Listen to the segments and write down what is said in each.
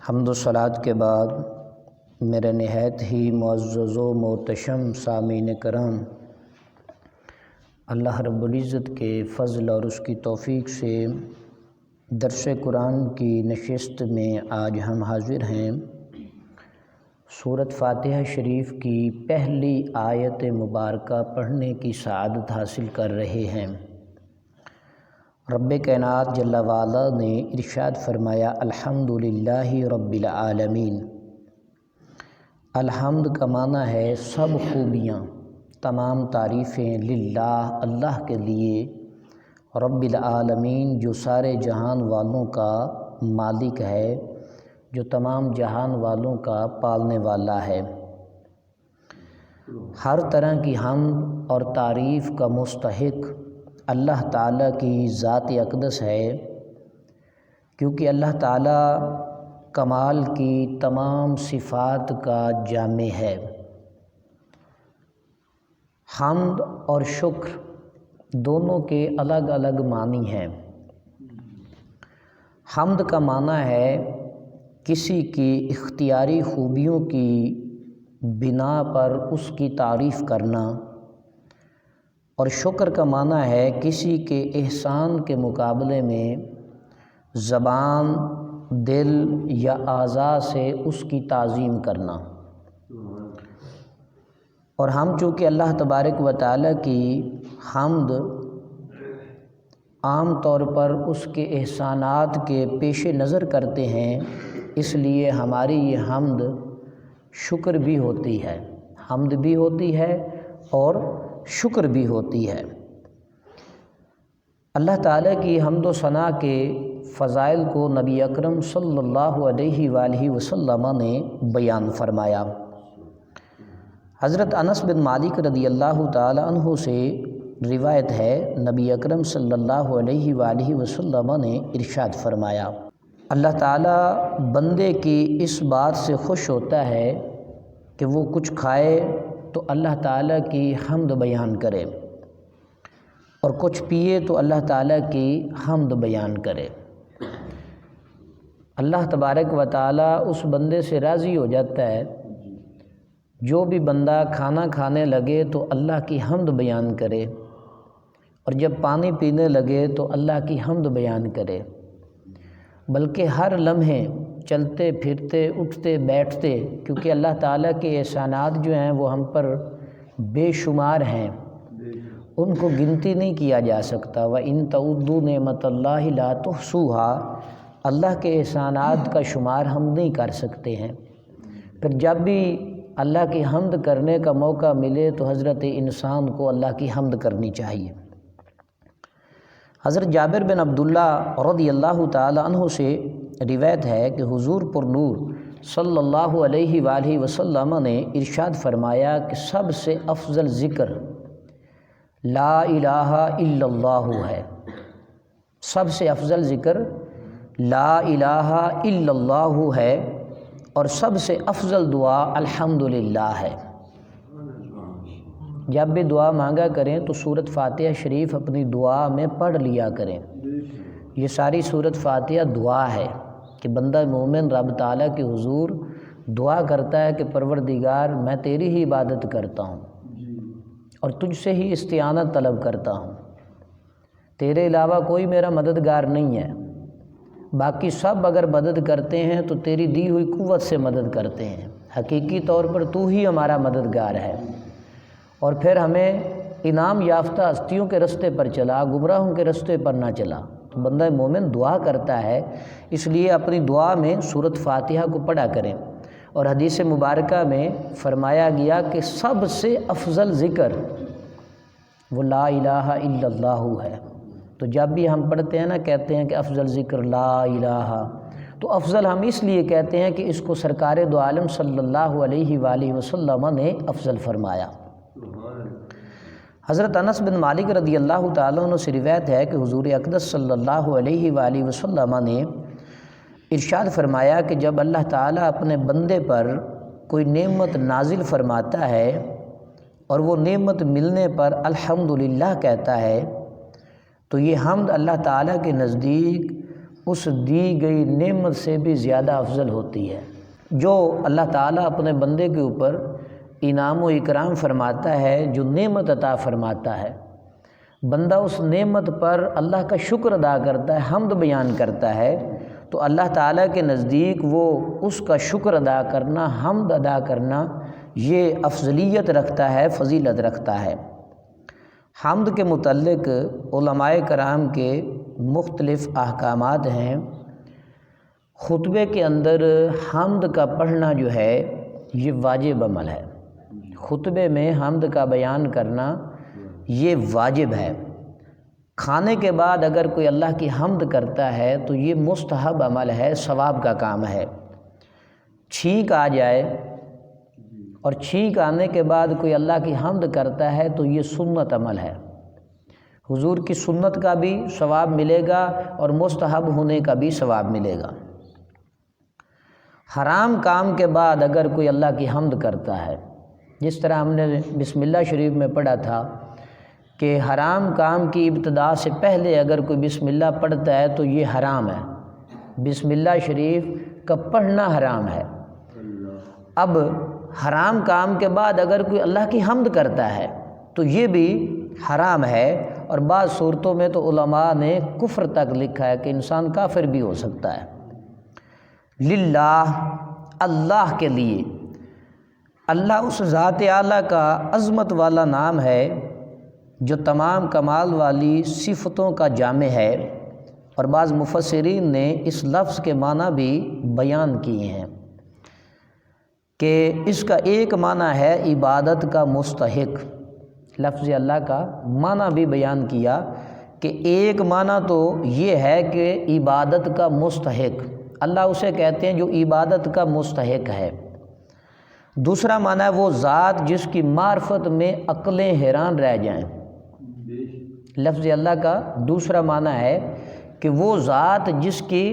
حمد و صلات کے بعد میرے نہایت ہی معزز و محتشم سامعین کرام، اللہ رب العزت کے فضل اور اس کی توفیق سے درس قرآن کی نشست میں آج ہم حاضر ہیں۔ سورۃ فاتحہ شریف کی پہلی آیت مبارکہ پڑھنے کی سعادت حاصل کر رہے ہیں۔ رب کائنات جل وعلا نے ارشاد فرمایا، الحمدللہ رب العالمین۔ الحمد کا معنی ہے سب خوبیاں، تمام تعریفیں للہ اللہ کے لیے، رب العالمین جو سارے جہان والوں کا مالک ہے، جو تمام جہان والوں کا پالنے والا ہے۔ ہر طرح کی حمد اور تعریف کا مستحق اللہ تعالیٰ کی ذات اقدس ہے، کیونکہ اللہ تعالیٰ کمال کی تمام صفات کا جامع ہے۔ حمد اور شکر دونوں کے الگ الگ معنی ہیں۔ حمد کا معنی ہے کسی کی اختیاری خوبیوں کی بنا پر اس کی تعریف کرنا، اور شکر کا معنی ہے کسی کے احسان کے مقابلے میں زبان، دل یا اعضاء سے اس کی تعظیم کرنا۔ اور ہم چونکہ اللہ تبارک و تعالیٰ کی حمد عام طور پر اس کے احسانات کے پیش نظر کرتے ہیں، اس لیے ہماری یہ حمد شکر بھی ہوتی ہے، حمد بھی ہوتی ہے اور شکر بھی ہوتی ہے۔ اللہ تعالیٰ کی حمد و ثنا کے فضائل کو نبی اکرم صلی اللہ علیہ وآلہ وسلم نے بیان فرمایا۔ حضرت انس بن مالک رضی اللہ تعالی عنہ سے روایت ہے، نبی اکرم صلی اللہ علیہ وآلہ وسلم نے ارشاد فرمایا، اللہ تعالیٰ بندے کی اس بات سے خوش ہوتا ہے کہ وہ کچھ کھائے تو اللہ تعالیٰ کی حمد بیان کرے، اور کچھ پیے تو اللہ تعالیٰ کی حمد بیان کرے۔ اللہ تبارک و تعالیٰ اس بندے سے راضی ہو جاتا ہے جو بھی بندہ کھانا کھانے لگے تو اللہ کی حمد بیان کرے، اور جب پانی پینے لگے تو اللہ کی حمد بیان کرے، بلکہ ہر لمحے چلتے پھرتے اٹھتے بیٹھتے، کیونکہ اللہ تعالیٰ کے احسانات جو ہیں وہ ہم پر بے شمار ہیں، ان کو گنتی نہیں کیا جا سکتا۔ وَإِن تَعُدُّوا نِعْمَتَ اللَّهِ لَا تُحْصُوهَا، اللہ کے احسانات کا شمار ہم نہیں کر سکتے ہیں۔ پھر جب بھی اللہ کی حمد کرنے کا موقع ملے تو حضرت انسان کو اللہ کی حمد کرنی چاہیے۔ حضرت جابر بن عبداللہ رضی اللہ تعالی عنہ سے روایت ہے کہ حضور پر نور صلی اللہ علیہ وآلہ وسلم نے ارشاد فرمایا کہ سب سے افضل ذکر لا الہ الا اللہ ہے، سب سے افضل ذکر لا الہ الا اللہ ہے، اور سب سے افضل دعا الحمدللہ ہے۔ جب بھی دعا مانگا کریں تو سورۃ فاتحہ شریف اپنی دعا میں پڑھ لیا کریں۔ یہ ساری سورۃ فاتحہ دعا ہے کہ بندہ مومن رب تعالیٰ کے حضور دعا کرتا ہے کہ پروردگار میں تیری ہی عبادت کرتا ہوں اور تجھ سے ہی استعانت طلب کرتا ہوں، تیرے علاوہ کوئی میرا مددگار نہیں ہے، باقی سب اگر مدد کرتے ہیں تو تیری دی ہوئی قوت سے مدد کرتے ہیں، حقیقی طور پر تو ہی ہمارا مددگار ہے، اور پھر ہمیں انعام یافتہ ہستیوں کے رستے پر چلا، گمراہوں کے رستے پر نہ چلا۔ تو بندہ مومن دعا کرتا ہے، اس لیے اپنی دعا میں سورۃ فاتحہ کو پڑھا کریں۔ اور حدیث مبارکہ میں فرمایا گیا کہ سب سے افضل ذکر وہ لا الہ الا اللہ ہے۔ تو جب بھی ہم پڑھتے ہیں نا، کہتے ہیں کہ افضل ذکر لا الہ، تو افضل ہم اس لیے کہتے ہیں کہ اس کو سرکار دو عالم صلی اللہ علیہ وآلہ وسلم نے افضل فرمایا۔ حضرت انس بن مالک رضی اللہ تعالیٰ عنہ سے روایت ہے کہ حضور اقدس صلی اللہ علیہ وآلہ وسلم نے ارشاد فرمایا کہ جب اللہ تعالیٰ اپنے بندے پر کوئی نعمت نازل فرماتا ہے اور وہ نعمت ملنے پر الحمدللہ کہتا ہے، تو یہ حمد اللہ تعالیٰ کے نزدیک اس دی گئی نعمت سے بھی زیادہ افضل ہوتی ہے۔ جو اللہ تعالیٰ اپنے بندے کے اوپر انعام و اکرام فرماتا ہے، جو نعمت عطا فرماتا ہے، بندہ اس نعمت پر اللہ کا شکر ادا کرتا ہے، حمد بیان کرتا ہے، تو اللہ تعالیٰ کے نزدیک وہ اس کا شکر ادا کرنا، حمد ادا کرنا یہ افضلیت رکھتا ہے، فضیلت رکھتا ہے۔ حمد کے متعلق علماء کرام کے مختلف احکامات ہیں۔ خطبے کے اندر حمد کا پڑھنا جو ہے یہ واجب عمل ہے۔ خطبے میں حمد کا بیان کرنا یہ واجب ہے۔ کھانے کے بعد اگر کوئی اللہ کی حمد کرتا ہے تو یہ مستحب عمل ہے، ثواب کا کام ہے۔ چھینک آ جائے اور چھینک آنے کے بعد کوئی اللہ کی حمد کرتا ہے تو یہ سنت عمل ہے۔ حضور کی سنت کا بھی ثواب ملے گا اور مستحب ہونے کا بھی ثواب ملے گا۔ حرام کام کے بعد اگر کوئی اللہ کی حمد کرتا ہے، جس طرح ہم نے بسم اللہ شریف میں پڑھا تھا کہ حرام کام کی ابتدا سے پہلے اگر کوئی بسم اللہ پڑھتا ہے تو یہ حرام ہے، بسم اللہ شریف کا پڑھنا حرام ہے۔ اب حرام کام کے بعد اگر کوئی اللہ کی حمد کرتا ہے تو یہ بھی حرام ہے، اور بعض صورتوں میں تو علماء نے کفر تک لکھا ہے کہ انسان کافر بھی ہو سکتا ہے۔ للہ، اللہ کے لیے۔ اللہ اس ذات اعلیٰ کا عظمت والا نام ہے جو تمام کمال والی صفتوں کا جامع ہے، اور بعض مفسرین نے اس لفظ کے معنی بھی بیان کیے ہیں کہ اس کا ایک معنی ہے عبادت کا مستحق۔ لفظ اللہ کا معنی بھی بیان کیا کہ ایک معنی تو یہ ہے کہ عبادت کا مستحق، اللہ اسے کہتے ہیں جو عبادت کا مستحق ہے۔ دوسرا معنی ہے وہ ذات جس کی معرفت میں عقلیں حیران رہ جائیں۔ لفظ اللہ کا دوسرا معنی ہے کہ وہ ذات جس کی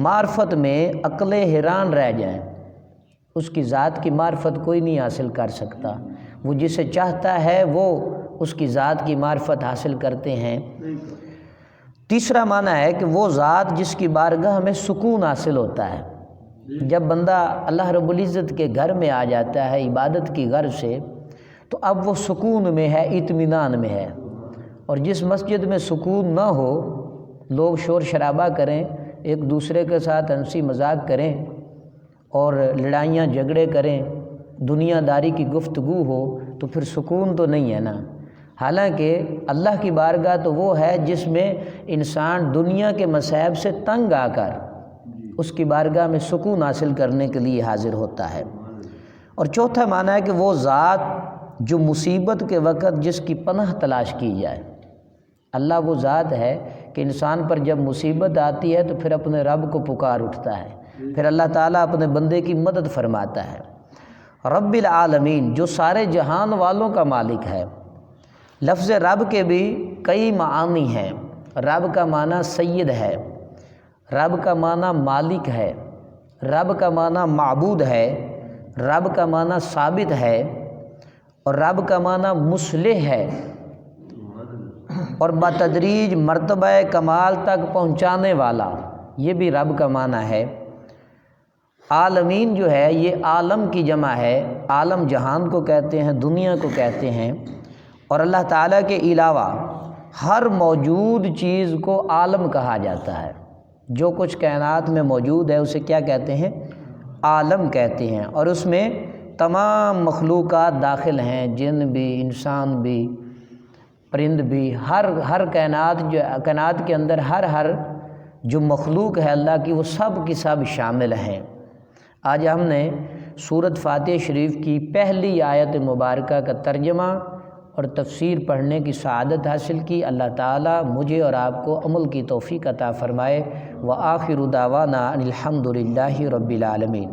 معرفت میں عقلیں حیران رہ جائیں۔ اس کی ذات کی معرفت کوئی نہیں حاصل کر سکتا، وہ جسے چاہتا ہے وہ اس کی ذات کی معرفت حاصل کرتے ہیں۔ تیسرا معنی ہے کہ وہ ذات جس کی بارگاہ میں سکون حاصل ہوتا ہے۔ جب بندہ اللہ رب العزت کے گھر میں آ جاتا ہے عبادت کی غرض سے تو اب وہ سکون میں ہے، اطمینان میں ہے۔ اور جس مسجد میں سکون نہ ہو، لوگ شور شرابہ کریں، ایک دوسرے کے ساتھ ہنسی مذاق کریں اور لڑائیاں جھگڑے کریں، دنیا داری کی گفتگو ہو، تو پھر سکون تو نہیں ہے نا۔ حالانکہ اللہ کی بارگاہ تو وہ ہے جس میں انسان دنیا کے مصائب سے تنگ آ کر اس کی بارگاہ میں سکون حاصل کرنے کے لیے حاضر ہوتا ہے۔ اور چوتھا معنی ہے کہ وہ ذات جو مصیبت کے وقت جس کی پناہ تلاش کی جائے۔ اللہ وہ ذات ہے کہ انسان پر جب مصیبت آتی ہے تو پھر اپنے رب کو پکار اٹھتا ہے، پھر اللہ تعالیٰ اپنے بندے کی مدد فرماتا ہے۔ رب العالمین جو سارے جہان والوں کا مالک ہے۔ لفظ رب کے بھی کئی معانی ہیں۔ رب کا معنی سید ہے، رب کا معنی مالک ہے، رب کا معنی معبود ہے، رب کا معنی ثابت ہے، اور رب کا معنی مصلح ہے، اور بتدریج مرتبہ کمال تک پہنچانے والا، یہ بھی رب کا معنی ہے۔ عالمین جو ہے یہ عالم کی جمع ہے، عالم جہان کو کہتے ہیں، دنیا کو کہتے ہیں، اور اللہ تعالیٰ کے علاوہ ہر موجود چیز کو عالم کہا جاتا ہے۔ جو کچھ کائنات میں موجود ہے اسے کیا کہتے ہیں؟ عالم کہتے ہیں، اور اس میں تمام مخلوقات داخل ہیں، جن بھی، انسان بھی، پرند بھی، ہر کائنات کے اندر ہر جو مخلوق ہے اللہ کی وہ سب کی سب شامل ہیں۔ آج ہم نے سورۃ فاتحہ شریف کی پہلی آیت مبارکہ کا ترجمہ اور تفسیر پڑھنے کی سعادت حاصل کی۔ اللہ تعالیٰ مجھے اور آپ کو عمل کی توفیق عطا فرمائے۔ وآخر دعوانا ان الحمد للہ رب العالمین۔